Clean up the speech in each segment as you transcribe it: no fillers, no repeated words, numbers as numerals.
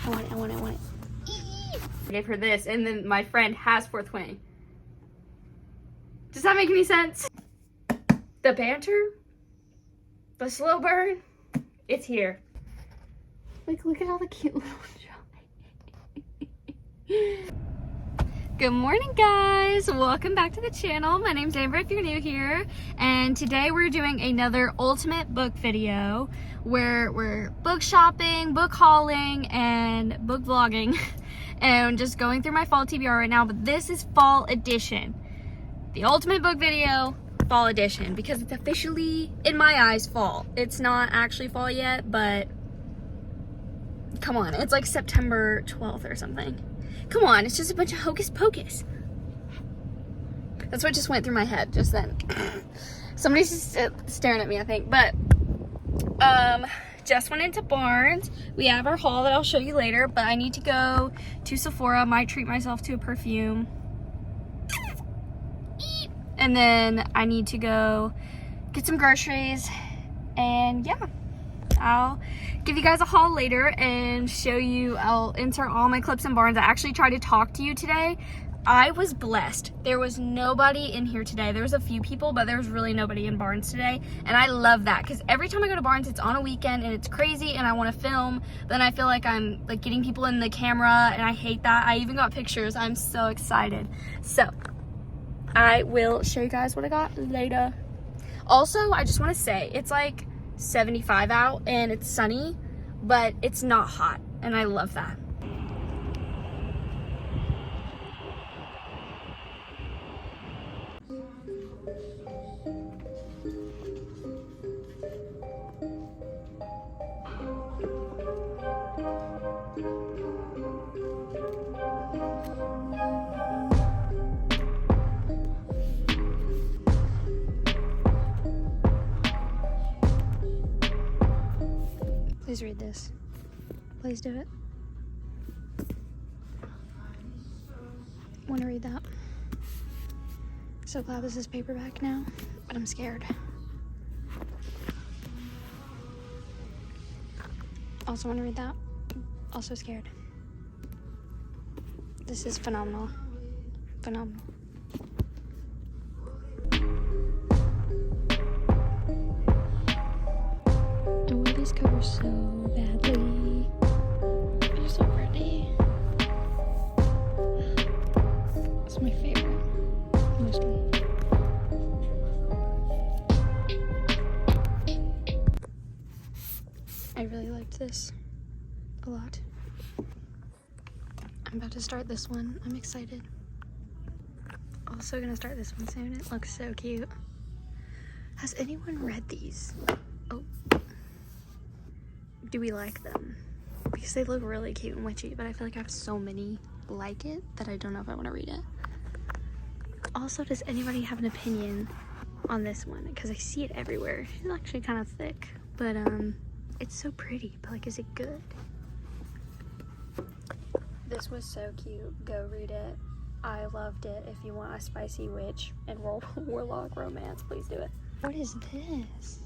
I want it, I want it, I want it. I gave her this, and then my friend has fourth wing. Does that make any sense? The banter, the slow burn, it's here. Like, look at all the cute little drawings. Good morning, guys. Welcome back to the channel. My name's Amber if you're new here, and today we're doing another ultimate book video where we're book shopping, book hauling, and book vlogging, and just going through my fall TBR right now. But this is fall edition, the ultimate book video, fall edition, because it's officially, in my eyes, fall. It's not actually fall yet, but come on, it's like September 12th or something. Come on, it's just a bunch of hocus pocus. That's what just went through my head just then. Somebody's just staring at me, I think. But, just went into Barnes. We have our haul that I'll show you later, but I need to go to Sephora. Might treat myself to a perfume. And then I need to go get some groceries. And yeah, I'll give you guys a haul later and show you. I'll insert all my clips in Barnes. I actually tried to talk to you today. I was blessed. There was nobody in here today. There was a few people, but there was really nobody in Barnes today. And I love that, because every time I go to Barnes, it's on a weekend and it's crazy and I want to film. Then I feel like I'm like getting people in the camera, and I hate that. I even got pictures. I'm so excited. So I will show you guys what I got later. Also, I just want to say, it's like 75 out and it's sunny, but it's not hot, and I love that. Please read this. Please do it. Want to read that. So glad this is paperback now, but I'm scared. Also want to read that. Also scared. This is phenomenal. Phenomenal. I want these covers so badly. They're so pretty. It's my favorite, mostly. I really liked this a lot. I'm about to start this one. I'm excited. Also gonna start this one soon. It looks so cute. Has anyone read these? Oh. Do we like them? Because they look really cute and witchy, but I feel like I have so many like it that I don't know if I want to read it. Also, does anybody have an opinion on this one? Because I see it everywhere. It's actually kind of thick, but it's so pretty, but like, is it good? This was so cute. Go read it. I loved it. If you want a spicy witch and warlock romance, please do it. What is this?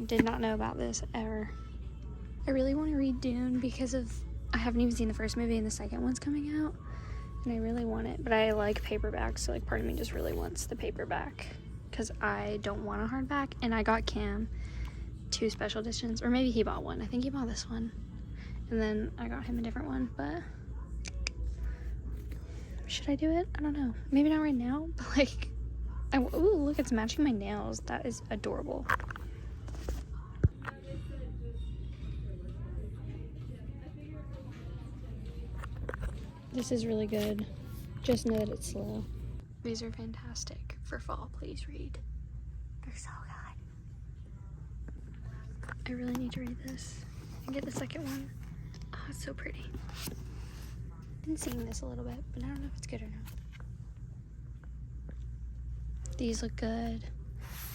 Did not know about this ever. I really want to read Dune because I haven't even seen the first movie and the second one's coming out, and I really want it, but I like paperbacks, so like part of me just really wants the paperback because I don't want a hardback. And I got Cam 2 special editions, or maybe he bought one. I think he bought this one, and then I got him a different one. But should I do it? I don't know. Maybe not right now, but like, ooh, look, it's matching my nails. That is adorable. This is really good. Just know that it's slow. These are fantastic for fall. Please read. They're so good. I really need to read this and get the second one. Oh, it's so pretty. Been seeing this a little bit, but I don't know if it's good or not. These look good.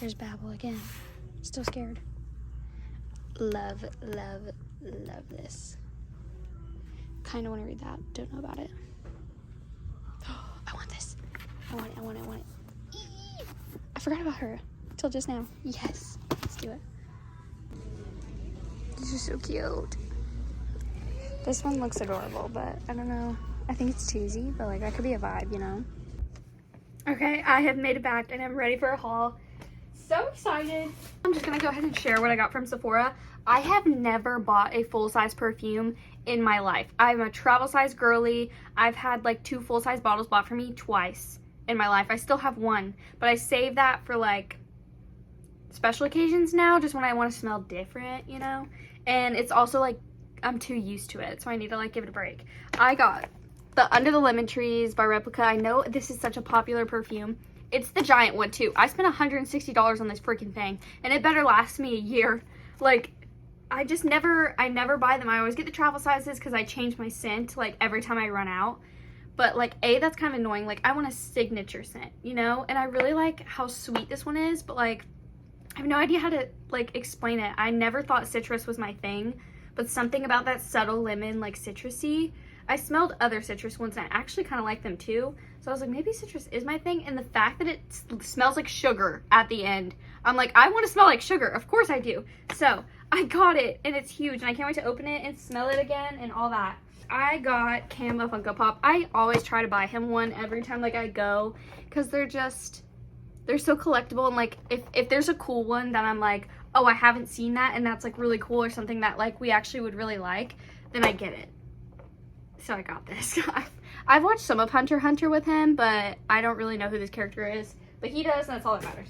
There's Babel again. Still scared. Love, love, love this. Kind of want to read that. Don't know about it. Oh, I want this. I want it, I want it, I want it. I forgot about her till just now. Yes. Let's do it. This is so cute. This one looks adorable, but I don't know. I think it's cheesy, but like that could be a vibe, you know? Okay, I have made it back and I'm ready for a haul. So excited. I'm just gonna go ahead and share what I got from Sephora. I have never bought a full-size perfume in my life. I'm a travel-size girly. I've had like 2 full-size bottles bought for me twice in my life. I still have one, but I save that for like special occasions now, just when I want to smell different, you know? And it's also like I'm too used to it, so I need to like give it a break. I got the Under the Lemon Trees by Replica. I know this is such a popular perfume. It's the giant one too. I spent $160 on this freaking thing, and it better last me a year. Like, I never buy them. I always get the travel sizes because I change my scent like every time I run out. But like, that's kind of annoying. Like, I want a signature scent, you know? And I really like how sweet this one is, but like, I have no idea how to like explain it. I never thought citrus was my thing, but something about that subtle lemon, like citrusy. I smelled other citrus ones and I actually kind of like them too. So I was like, maybe citrus is my thing. And the fact that it smells like sugar at the end, I'm like, I want to smell like sugar. Of course I do. So I got it and it's huge and I can't wait to open it and smell it again and all that. I got Cam a Funko Pop. I always try to buy him one every time like I go because they're so collectible, and like if there's a cool one that I'm like, oh, I haven't seen that and that's like really cool or something that like we actually would really like, then I get it. So I got this. I've watched some of Hunter x Hunter with him, but I don't really know who this character is, but he does, and that's all that matters.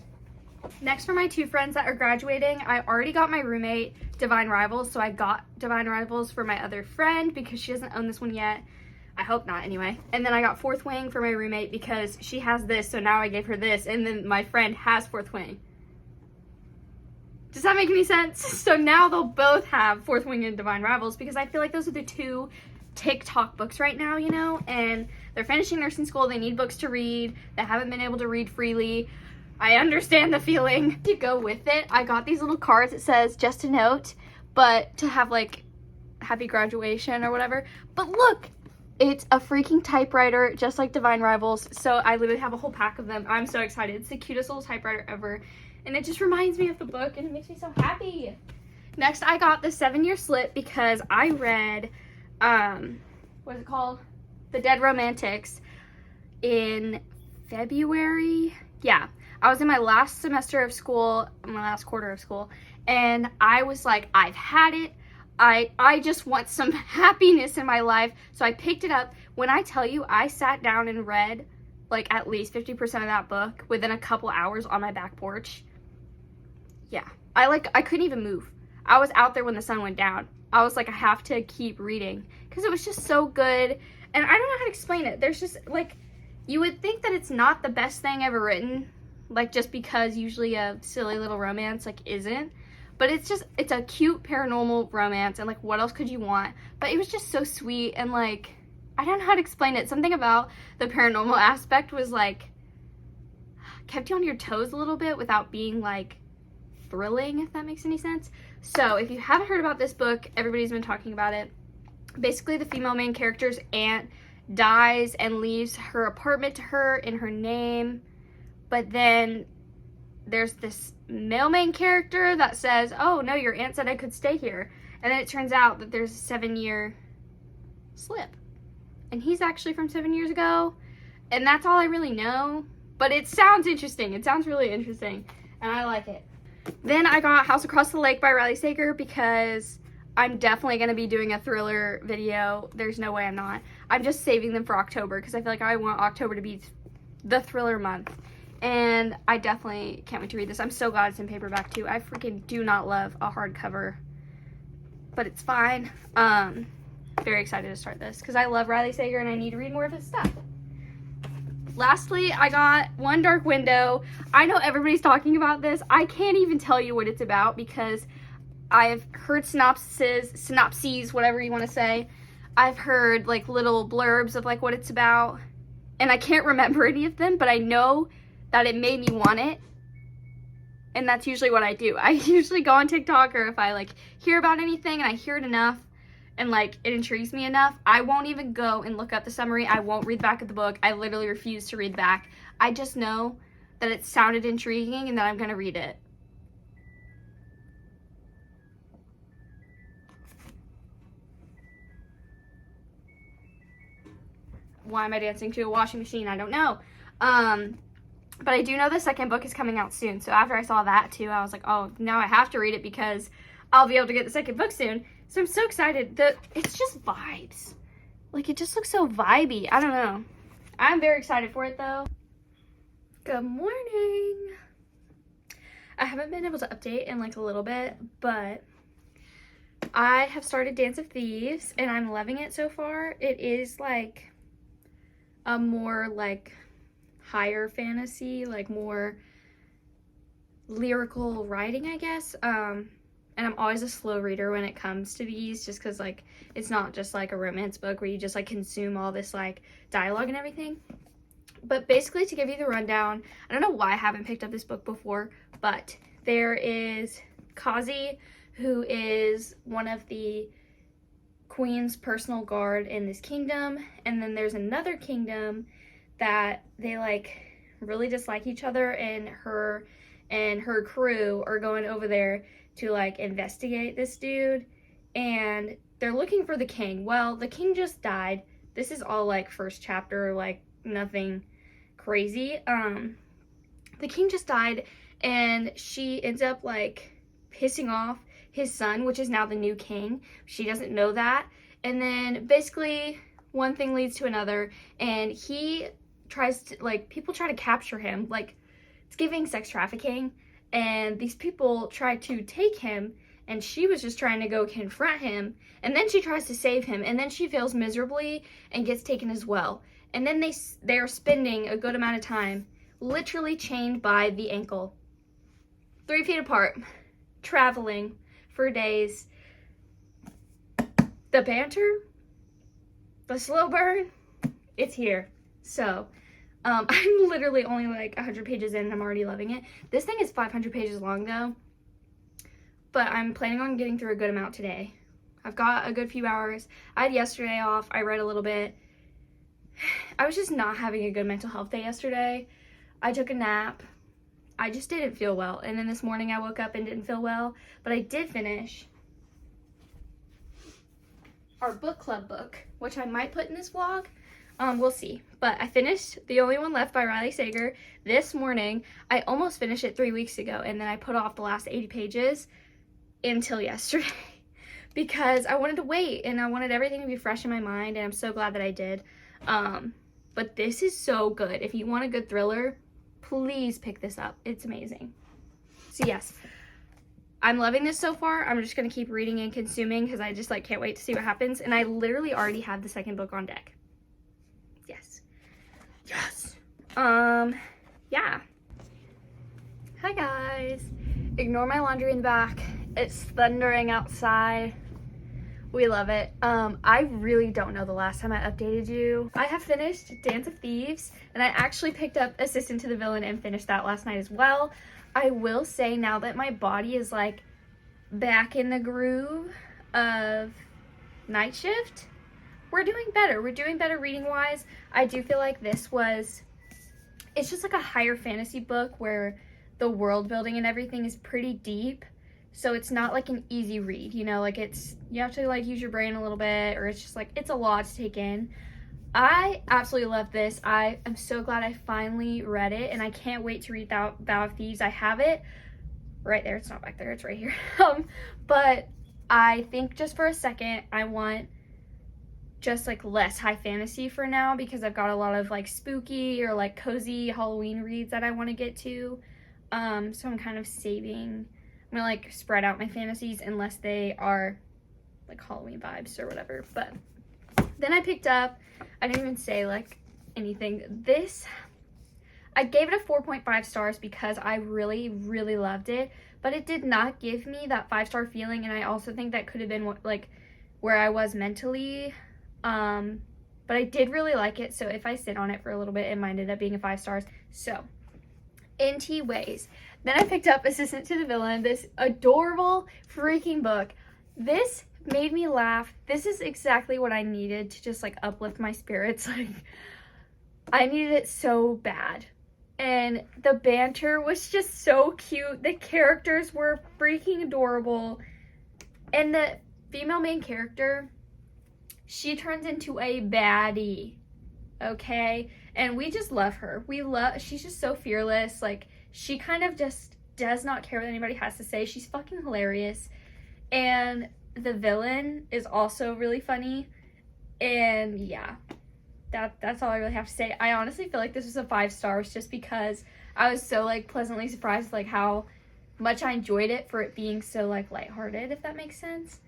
Next, for my 2 friends that are graduating, I already got my roommate Divine Rivals, so I got Divine Rivals for my other friend because she doesn't own this one yet. I hope not, anyway. And then I got Fourth Wing for my roommate because she has this, so now I gave her this, and then my friend has Fourth Wing. Does that make any sense? So now they'll both have Fourth Wing and Divine Rivals because I feel like those are the 2 TikTok books right now, you know? And they're finishing nursing school, they need books to read, they haven't been able to read freely. I understand the feeling. To go with it, I got these little cards. It says, just a note, but to have like, happy graduation or whatever. But look! It's a freaking typewriter, just like Divine Rivals. So I literally have a whole pack of them. I'm so excited. It's the cutest little typewriter ever. And it just reminds me of the book and it makes me so happy. Next, I got the 7-year slip because I read, what is it called? The Dead Romantics in February. Yeah, I was in my last semester of school, my last quarter of school. And I was like, I've had it. I just want some happiness in my life. So I picked it up. When I tell you, I sat down and read like at least 50% of that book within a couple hours on my back porch. Yeah, I couldn't even move. I was out there when the sun went down. I was like, I have to keep reading because it was just so good. And I don't know how to explain it. There's just like, you would think that it's not the best thing ever written, like just because usually a silly little romance like isn't. But it's a cute paranormal romance, and like, what else could you want? But it was just so sweet, and like, I don't know how to explain it. Something about the paranormal aspect was like, kept you on your toes a little bit without being like thrilling, if that makes any sense. So if you haven't heard about this book, everybody's been talking about it. Basically, the female main character's aunt dies and leaves her apartment to her in her name, but then there's this male main character that says, oh no, your aunt said I could stay here. And then it turns out that there's a 7-year slip. And he's actually from 7 years ago. And that's all I really know. But it sounds interesting. It sounds really interesting. And I like it. Then I got House Across the Lake by Riley Sager because I'm definitely going to be doing a thriller video. There's no way I'm not. I'm just saving them for October because I feel like I want October to be the thriller month. And I definitely can't wait to read this. I'm so glad it's in paperback too. I freaking do not love a hardcover, but it's fine. Very excited to start this because I love Riley Sager and I need to read more of his stuff. Lastly, I got One Dark Window. I know everybody's talking about this. I can't even tell you what it's about because I've heard synopses, whatever you want to say. I've heard like little blurbs of like what it's about, and I can't remember any of them, but I know that it made me want it, and that's usually what I do. I usually go on TikTok, or if I like hear about anything and I hear it enough and like it intrigues me enough, I won't even go and look up the summary. I won't read back at the book. I literally refuse to read back. I just know that it sounded intriguing and that I'm gonna read it. why am I dancing to a washing machine? I don't know. But I do know the second book is coming out soon. So after I saw that too, I was like, oh, now I have to read it because I'll be able to get the second book soon. So I'm so excited. It's just vibes. Like, it just looks so vibey. I don't know. I'm very excited for it though. Good morning. I haven't been able to update in like a little bit, but I have started Dance of Thieves and I'm loving it so far. It is like a more like higher fantasy, like more lyrical writing, I guess. And I'm always a slow reader when it comes to these, just because like it's not just like a romance book where you just like consume all this like dialogue and everything. But basically, to give you the rundown, I don't know why I haven't picked up this book before, but there is Kazi, who is one of the queen's personal guard in this kingdom, and then there's another kingdom that they like really dislike each other, and her crew are going over there to like investigate this dude, and they're looking for the king. Well, the king just died. This is all like first chapter, like nothing crazy. The king just died, and she ends up like pissing off his son, which is now the new king. She doesn't know that, and then basically one thing leads to another, and he tries to like, people try to capture him, like it's giving sex trafficking, and these people try to take him, and she was just trying to go confront him, and then she tries to save him, and then she fails miserably and gets taken as well. And then they are spending a good amount of time literally chained by the ankle, 3 feet apart, traveling for days. The banter, the slow burn, it's here. So I'm literally only like 100 pages in and I'm already loving it. This thing is 500 pages long though, but I'm planning on getting through a good amount today. I've got a good few hours. I had yesterday off. I read a little bit. I was just not having a good mental health day yesterday. I took a nap. I just didn't feel well. And then this morning I woke up and didn't feel well. But I did finish our book club book, which I might put in this vlog. We'll see. But I finished The Only One Left by Riley Sager this morning. I almost finished it 3 weeks ago. And then I put off the last 80 pages until yesterday because I wanted to wait and I wanted everything to be fresh in my mind. And I'm so glad that I did. But this is so good. If you want a good thriller, please pick this up. It's amazing. So yes, I'm loving this so far. I'm just going to keep reading and consuming because I just like can't wait to see what happens. And I literally already have the second book on deck. Yes. Yes. Yeah. Hi guys. Ignore my laundry in the back. It's thundering outside. We love it. I really don't know the last time I updated you. I have finished Dance of Thieves, and I actually picked up Assistant to the Villain and finished that last night as well. I will say now that my body is like back in the groove of Night Shift, we're doing better. We're doing better reading wise. I do feel like it's just like a higher fantasy book where the world building and everything is pretty deep. So it's not like an easy read, you know, like you have to like use your brain a little bit, or it's just like, it's a lot to take in. I absolutely love this. I am so glad I finally read it, and I can't wait to read Vow of Thieves. I have it right there. It's not back there, it's right here. But I think just for a second, I want just like less high fantasy for now, because I've got a lot of like spooky or like cozy Halloween reads that I want to get to. So I'm kind of saving. I'm gonna like spread out my fantasies unless they are like Halloween vibes or whatever. But then I picked up, I didn't even say like anything. This, I gave it a 4.5 stars because I really, really loved it, but it did not give me that 5-star feeling. And I also think that could have been what, like where I was mentally. But I did really like it. So if I sit on it for a little bit, it might end up being a 5 stars. So NT ways. Then I picked up Assistant to the Villain, this adorable freaking book. This made me laugh. This is exactly what I needed to just like uplift my spirits. Like, I needed it so bad. And the banter was just so cute. The characters were freaking adorable. And the female main character, she turns into a baddie. okay? And we just love her. She's just so fearless. Like, she kind of just does not care what anybody has to say. She's fucking hilarious. And the villain is also really funny. And yeah, that's all I really have to say. I honestly feel like this was a 5 stars just because I was so like pleasantly surprised like how much I enjoyed it for it being so like lighthearted, if that makes sense.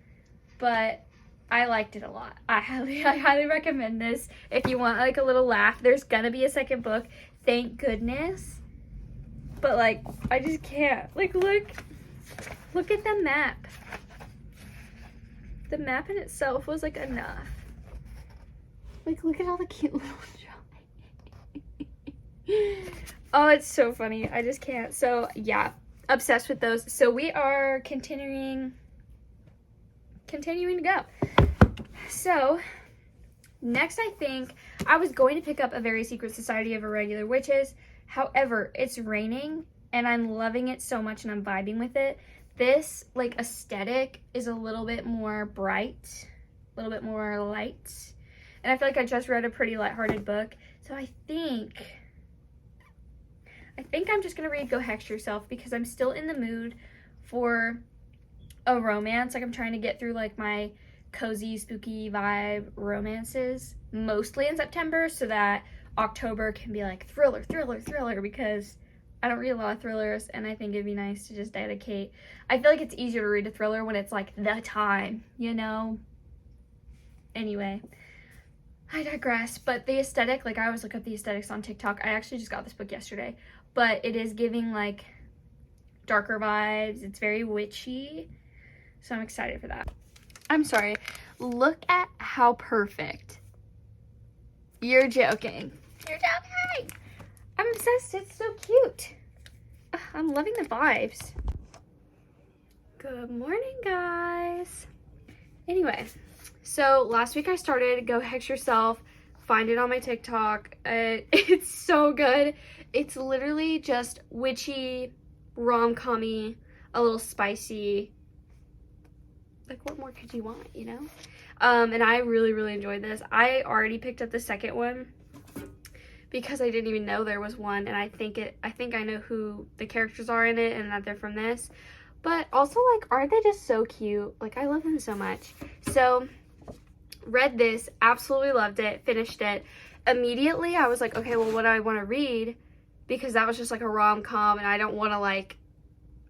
But I liked it a lot. I highly recommend this if you want like a little laugh. There's gonna be a second book, thank goodness. But like, I just can't. Like, look at the map. The map in itself was like enough. Like, look at all the cute little drawings. Oh, it's so funny. I just can't. So yeah, obsessed with those. So we are continuing to go. So next, I think I was going to pick up A Very Secret Society of Irregular Witches. However, it's raining and I'm loving it so much and I'm vibing with it. This like aesthetic is a little bit more bright, a little bit more light. And I feel like I just read a pretty lighthearted book. So I think I'm just going to read Go Hex Yourself because I'm still in the mood for a romance. Like, I'm trying to get through like my cozy, spooky vibe romances mostly in September so that October can be like thriller because I don't read a lot of thrillers and I think it'd be nice to just dedicate. I feel like it's easier to read a thriller when it's like the time, you know? Anyway, I digress. But the aesthetic, like I always look up the aesthetics on TikTok. I actually just got this book yesterday, but it is giving like darker vibes. It's very witchy. So I'm excited for that. I'm sorry. Look at how perfect. You're joking. You're joking. I'm obsessed. It's so cute. Ugh, I'm loving the vibes. Good morning, guys. Anyway, so last week I started Go Hex Yourself. Find it on my TikTok. It's so good. It's literally just witchy, rom-com-y, a little spicy. Like, what more could you want, you know? And I really enjoyed this. I already picked up the second one because I didn't even know there was one, and I think I know who the characters are in it and that they're from this. But also, like, aren't they just so cute? Like, I love them so much. So, read this, absolutely loved it, finished it. Immediately, I was like, okay, well, what do I want to read? Because that was just, like, a rom-com, and I don't want to, like,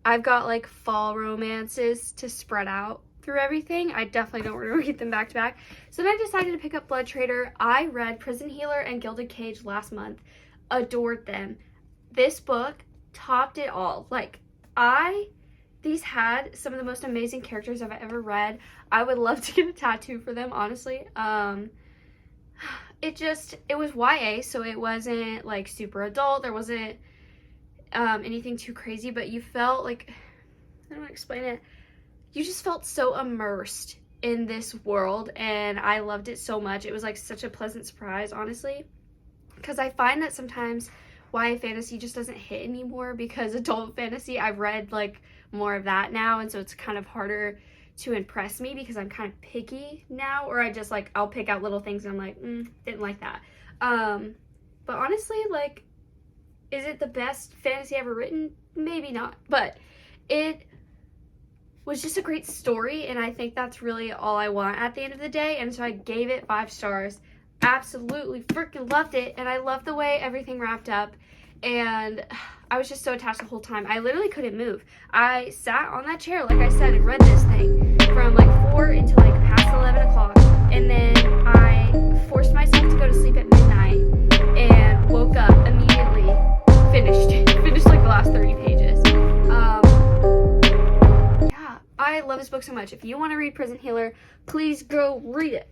I've got, like, fall romances to spread out through everything. I definitely don't want to read them back to back. So then I decided to pick up Blood Trader. I read Prison Healer and Gilded Cage last month. Adored them. This book topped it all. Like, these had some of the most amazing characters I've ever read. I would love to get a tattoo for them, honestly. It was YA, so it wasn't like super adult. There wasn't anything too crazy, but you felt like, I don't want to explain it. You just felt so immersed in this world, and I loved it so much. It was like such a pleasant surprise, honestly, because I find that sometimes YA fantasy just doesn't hit anymore because adult fantasy, I've read like more of that now, and so it's kind of harder to impress me because I'm kind of picky now, or I just like, I'll pick out little things and I'm like, didn't like that. But honestly, like, is it the best fantasy ever written? Maybe not, but it was just a great story, and I think that's really all I want at the end of the day, and so I gave it 5 stars. Absolutely freaking loved it, and I loved the way everything wrapped up, and I was just so attached the whole time. I literally couldn't move. I sat on that chair, like I said, and read this thing from like 4 until like past 11 o'clock, and then I forced myself to go to sleep at midnight, and woke up immediately, finished like the last 30 pages. I love this book so much. If you want to read Prison Healer, please go read it.